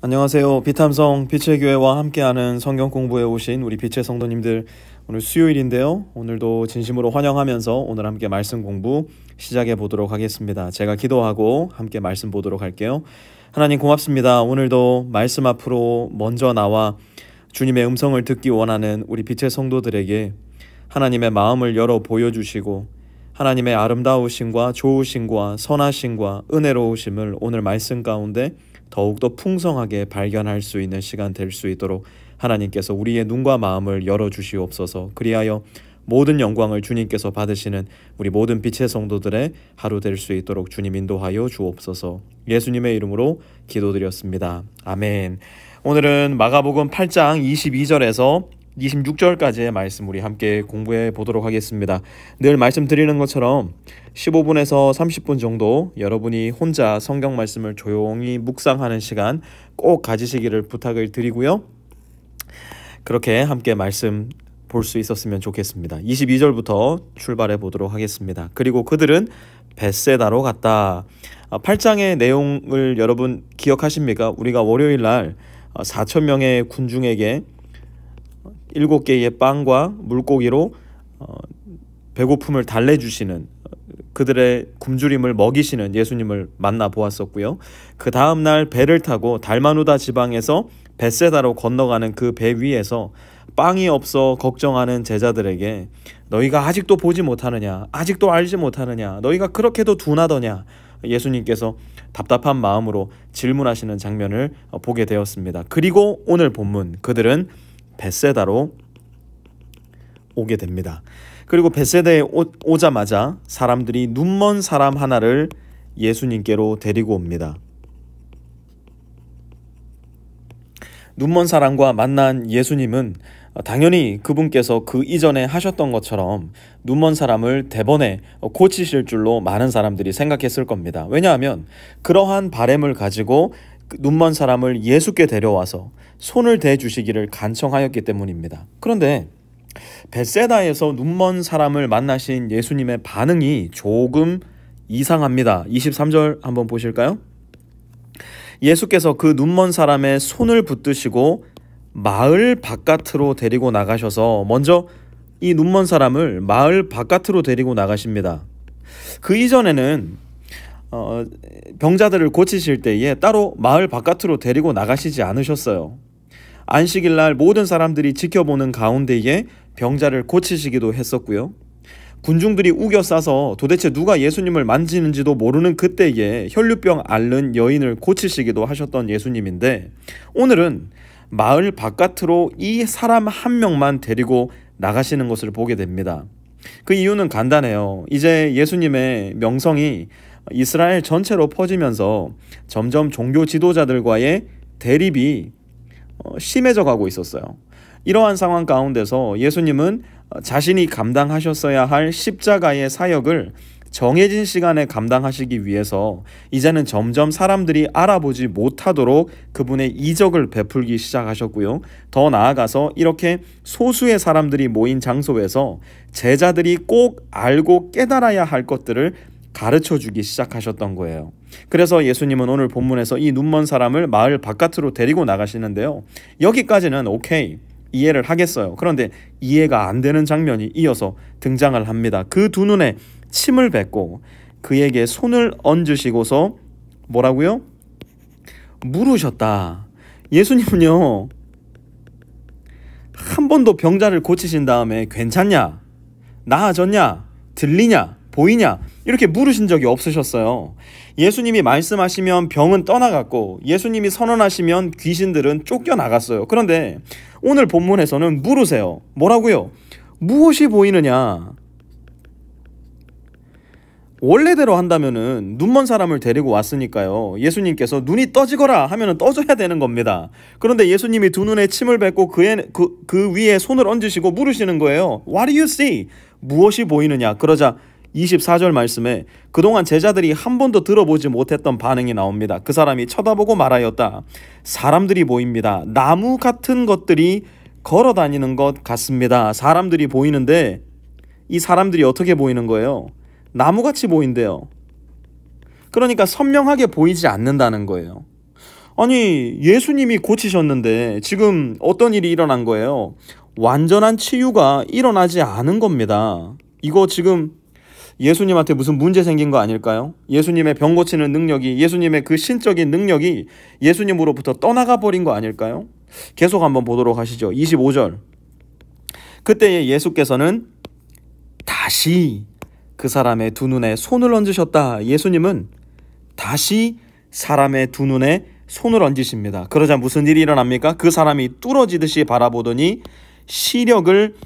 안녕하세요. 비탐성 빛의 교회와 함께하는 성경 공부에 오신 우리 빛의 성도님들, 오늘 수요일인데요. 오늘도 진심으로 환영하면서 오늘 함께 말씀 공부 시작해 보도록 하겠습니다. 제가 기도하고 함께 말씀 보도록 할게요. 하나님 고맙습니다. 오늘도 말씀 앞으로 먼저 나와 주님의 음성을 듣기 원하는 우리 빛의 성도들에게 하나님의 마음을 열어 보여주시고 하나님의 아름다우심과 좋으심과 선하심과 은혜로우심을 오늘 말씀 가운데 더욱더 풍성하게 발견할 수 있는 시간 될 수 있도록 하나님께서 우리의 눈과 마음을 열어주시옵소서. 그리하여 모든 영광을 주님께서 받으시는 우리 모든 빛의 성도들의 하루 될 수 있도록 주님 인도하여 주옵소서. 예수님의 이름으로 기도드렸습니다. 아멘. 오늘은 마가복음 8장 22절에서 26절까지의 말씀 우리 함께 공부해 보도록 하겠습니다. 늘 말씀드리는 것처럼 15분에서 30분 정도 여러분이 혼자 성경 말씀을 조용히 묵상하는 시간 꼭 가지시기를 부탁을 드리고요. 그렇게 함께 말씀 볼 수 있었으면 좋겠습니다. 22절부터 출발해 보도록 하겠습니다. 그리고 그들은 벳세다로 갔다. 8장의 내용을 여러분 기억하십니까? 우리가 월요일 날 4,000명의 군중에게 7개의 빵과 물고기로 배고픔을 달래주시는, 그들의 굶주림을 먹이시는 예수님을 만나보았었고요. 그 다음날 배를 타고 달마누다 지방에서 벳세다로 건너가는 그 배 위에서 빵이 없어 걱정하는 제자들에게 너희가 아직도 보지 못하느냐, 아직도 알지 못하느냐, 너희가 그렇게도 둔하더냐, 예수님께서 답답한 마음으로 질문하시는 장면을 보게 되었습니다. 그리고 오늘 본문, 그들은 벳세다로 오게 됩니다. 그리고 벳세다에 오자마자 사람들이 눈먼 사람 하나를 예수님께로 데리고 옵니다. 눈먼 사람과 만난 예수님은 당연히 그분께서 그 이전에 하셨던 것처럼 눈먼 사람을 대번에 고치실 줄로 많은 사람들이 생각했을 겁니다. 왜냐하면 그러한 바램을 가지고 눈먼 사람을 예수께 데려와서 손을 대주시기를 간청하였기 때문입니다. 그런데 벳세다에서 눈먼 사람을 만나신 예수님의 반응이 조금 이상합니다. 23절 한번 보실까요? 예수께서 그 눈먼 사람의 손을 붙드시고 마을 바깥으로 데리고 나가셔서 먼저 이 눈먼 사람을 마을 바깥으로 데리고 나가십니다. 그 이전에는 병자들을 고치실 때에 따로 마을 바깥으로 데리고 나가시지 않으셨어요. 안식일날 모든 사람들이 지켜보는 가운데에 병자를 고치시기도 했었고요. 군중들이 우겨 싸서 도대체 누가 예수님을 만지는지도 모르는 그때에 혈류병 앓는 여인을 고치시기도 하셨던 예수님인데, 오늘은 마을 바깥으로 이 사람 한 명만 데리고 나가시는 것을 보게 됩니다. 그 이유는 간단해요. 이제 예수님의 명성이 이스라엘 전체로 퍼지면서 점점 종교 지도자들과의 대립이 심해져 가고 있었어요. 이러한 상황 가운데서 예수님은 자신이 감당하셨어야 할 십자가의 사역을 정해진 시간에 감당하시기 위해서 이제는 점점 사람들이 알아보지 못하도록 그분의 이적을 베풀기 시작하셨고요. 더 나아가서 이렇게 소수의 사람들이 모인 장소에서 제자들이 꼭 알고 깨달아야 할 것들을 가르쳐주기 시작하셨던 거예요. 그래서 예수님은 오늘 본문에서 이 눈먼 사람을 마을 바깥으로 데리고 나가시는데요. 여기까지는 오케이, 이해를 하겠어요. 그런데 이해가 안 되는 장면이 이어서 등장을 합니다. 그 두 눈에 침을 뱉고 그에게 손을 얹으시고서 뭐라고요? 물으셨다. 예수님은요, 한 번도 병자를 고치신 다음에 괜찮냐? 나아졌냐? 들리냐? 보이냐? 이렇게 물으신 적이 없으셨어요. 예수님이 말씀하시면 병은 떠나갔고 예수님이 선언하시면 귀신들은 쫓겨나갔어요. 그런데 오늘 본문에서는 물으세요. 뭐라고요? 무엇이 보이느냐? 원래대로 한다면은 눈먼 사람을 데리고 왔으니까요, 예수님께서 눈이 떠지거라 하면은 떠져야 되는 겁니다. 그런데 예수님이 두 눈에 침을 뱉고 그 위에 손을 얹으시고 물으시는 거예요. What do you see? 무엇이 보이느냐? 그러자 24절 말씀에 그동안 제자들이 한 번도 들어보지 못했던 반응이 나옵니다. 그 사람이 쳐다보고 말하였다. 사람들이 보입니다. 나무 같은 것들이 걸어 다니는 것 같습니다. 사람들이 보이는데 이 사람들이 어떻게 보이는 거예요? 나무같이 보인대요. 그러니까 선명하게 보이지 않는다는 거예요. 아니, 예수님이 고치셨는데 지금 어떤 일이 일어난 거예요? 완전한 치유가 일어나지 않은 겁니다. 이거 지금 예수님한테 무슨 문제 생긴 거 아닐까요? 예수님의 병 고치는 능력이, 예수님의 그 신적인 능력이 예수님으로부터 떠나가 버린 거 아닐까요? 계속 한번 보도록 하시죠. 25절. 그때에 예수께서는 다시 그 사람의 두 눈에 손을 얹으셨다. 예수님은 다시 사람의 두 눈에 손을 얹으십니다. 그러자 무슨 일이 일어납니까? 그 사람이 뚫어지듯이 바라보더니 시력을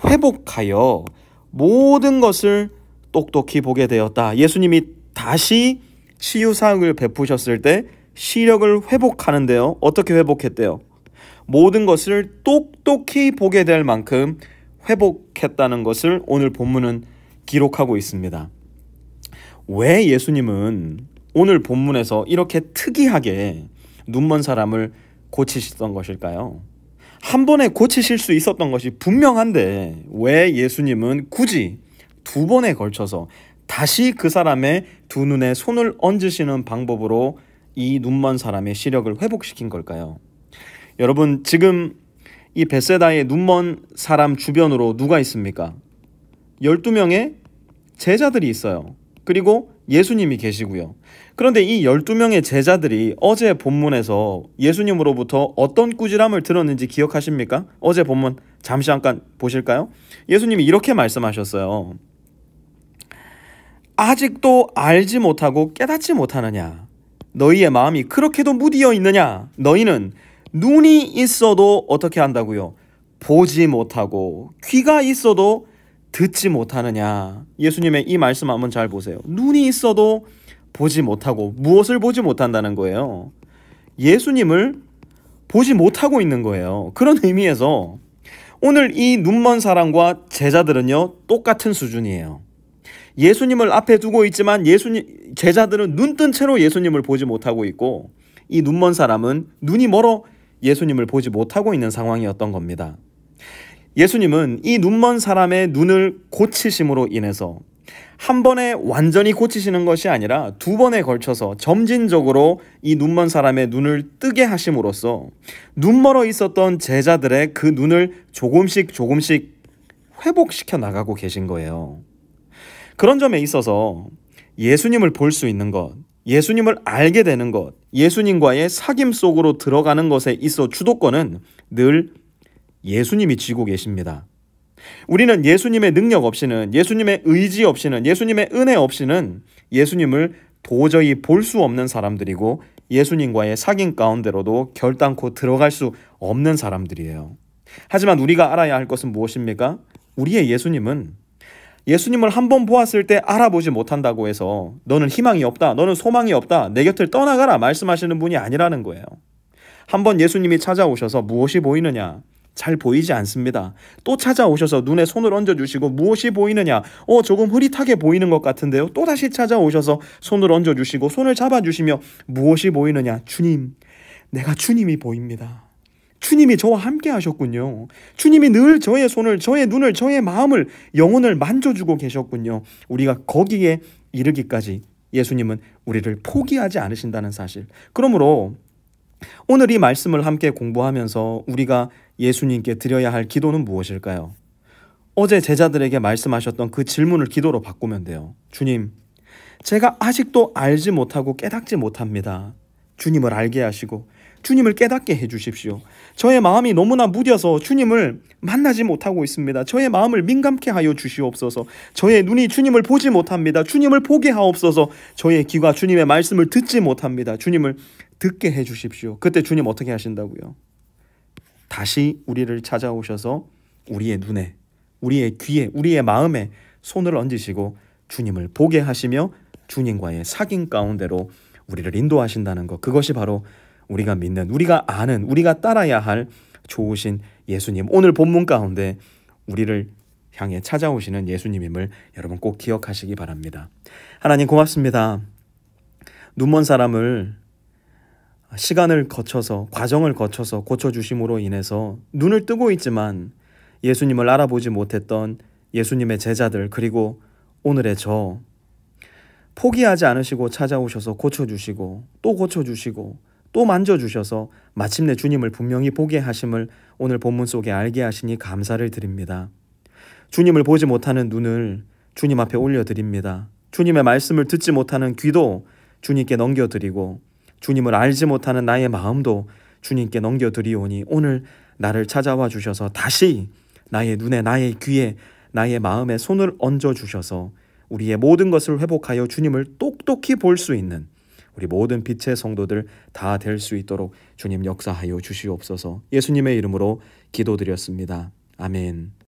회복하여 모든 것을 똑똑히 보게 되었다. 예수님이 다시 치유 사역을 베푸셨을 때 시력을 회복하는데요. 어떻게 회복했대요? 모든 것을 똑똑히 보게 될 만큼 회복했다는 것을 오늘 본문은 기록하고 있습니다. 왜 예수님은 오늘 본문에서 이렇게 특이하게 눈먼 사람을 고치셨던 것일까요? 한 번에 고치실 수 있었던 것이 분명한데 왜 예수님은 굳이 두 번에 걸쳐서 다시 그 사람의 두 눈에 손을 얹으시는 방법으로 이 눈먼 사람의 시력을 회복시킨 걸까요? 여러분, 지금 이 벳세다의 눈먼 사람 주변으로 누가 있습니까? 12명의 제자들이 있어요. 그리고 예수님이 계시고요. 그런데 이 12명의 제자들이 어제 본문에서 예수님으로부터 어떤 꾸지람을 들었는지 기억하십니까? 어제 본문 잠시 잠깐 보실까요? 예수님이 이렇게 말씀하셨어요. 아직도 알지 못하고 깨닫지 못하느냐? 너희의 마음이 그렇게도 무디어 있느냐? 너희는 눈이 있어도 어떻게 한다고요? 보지 못하고 귀가 있어도 듣지 못하느냐? 예수님의 이 말씀 한번 잘 보세요. 눈이 있어도 보지 못하고 무엇을 보지 못한다는 거예요? 예수님을 보지 못하고 있는 거예요. 그런 의미에서 오늘 이 눈먼 사람과 제자들은요, 똑같은 수준이에요. 예수님을 앞에 두고 있지만 제자들은 눈뜬 채로 예수님을 보지 못하고 있고 이 눈먼 사람은 눈이 멀어 예수님을 보지 못하고 있는 상황이었던 겁니다. 예수님은 이 눈먼 사람의 눈을 고치심으로 인해서 한 번에 완전히 고치시는 것이 아니라 두 번에 걸쳐서 점진적으로 이 눈먼 사람의 눈을 뜨게 하심으로써 눈멀어 있었던 제자들의 그 눈을 조금씩 회복시켜 나가고 계신 거예요. 그런 점에 있어서 예수님을 볼 수 있는 것, 예수님을 알게 되는 것, 예수님과의 사귐 속으로 들어가는 것에 있어 주도권은 늘 예수님이 쥐고 계십니다. 우리는 예수님의 능력 없이는, 예수님의 의지 없이는, 예수님의 은혜 없이는 예수님을 도저히 볼 수 없는 사람들이고 예수님과의 사귐 가운데로도 결단코 들어갈 수 없는 사람들이에요. 하지만 우리가 알아야 할 것은 무엇입니까? 우리의 예수님을 한번 보았을 때 알아보지 못한다고 해서 너는 희망이 없다, 너는 소망이 없다, 내 곁을 떠나가라 말씀하시는 분이 아니라는 거예요. 한번 예수님이 찾아오셔서 무엇이 보이느냐? 잘 보이지 않습니다. 또 찾아오셔서 눈에 손을 얹어주시고 무엇이 보이느냐? 조금 흐릿하게 보이는 것 같은데요. 또 다시 찾아오셔서 손을 얹어주시고 손을 잡아주시며 무엇이 보이느냐? 주님, 내가 주님이 보입니다. 주님이 저와 함께 하셨군요. 주님이 늘 저의 손을, 저의 눈을, 저의 마음을, 영혼을 만져주고 계셨군요. 우리가 거기에 이르기까지 예수님은 우리를 포기하지 않으신다는 사실. 그러므로 오늘 이 말씀을 함께 공부하면서 우리가 예수님께 드려야 할 기도는 무엇일까요? 어제 제자들에게 말씀하셨던 그 질문을 기도로 바꾸면 돼요. 주님, 제가 아직도 알지 못하고 깨닫지 못합니다. 주님을 알게 하시고 주님을 깨닫게 해주십시오. 저의 마음이 너무나 무뎌서 주님을 만나지 못하고 있습니다. 저의 마음을 민감케 하여 주시옵소서. 저의 눈이 주님을 보지 못합니다. 주님을 보게 하옵소서. 저의 귀가 주님의 말씀을 듣지 못합니다. 주님을 듣게 해주십시오. 그때 주님 어떻게 하신다고요? 다시 우리를 찾아오셔서 우리의 눈에, 우리의 귀에, 우리의 마음에 손을 얹으시고 주님을 보게 하시며 주님과의 사귐 가운데로 우리를 인도하신다는 것, 그것이 바로 우리가 믿는, 우리가 아는, 우리가 따라야 할 좋으신 예수님, 오늘 본문 가운데 우리를 향해 찾아오시는 예수님임을 여러분 꼭 기억하시기 바랍니다. 하나님 고맙습니다. 눈먼 사람을 시간을 거쳐서, 과정을 거쳐서 고쳐주심으로 인해서 눈을 뜨고 있지만 예수님을 알아보지 못했던 예수님의 제자들, 그리고 오늘의 저, 포기하지 않으시고 찾아오셔서 고쳐주시고 또 고쳐주시고 또 만져주셔서 마침내 주님을 분명히 보게 하심을 오늘 본문 속에 알게 하시니 감사를 드립니다. 주님을 보지 못하는 눈을 주님 앞에 올려드립니다. 주님의 말씀을 듣지 못하는 귀도 주님께 넘겨드리고 주님을 알지 못하는 나의 마음도 주님께 넘겨드리오니 오늘 나를 찾아와 주셔서 다시 나의 눈에, 나의 귀에, 나의 마음에 손을 얹어주셔서 우리의 모든 것을 회복하여 주님을 똑똑히 볼 수 있는 우리 모든 빛의 성도들 다 될 수 있도록 주님 역사하여 주시옵소서. 예수님의 이름으로 기도드렸습니다. 아멘.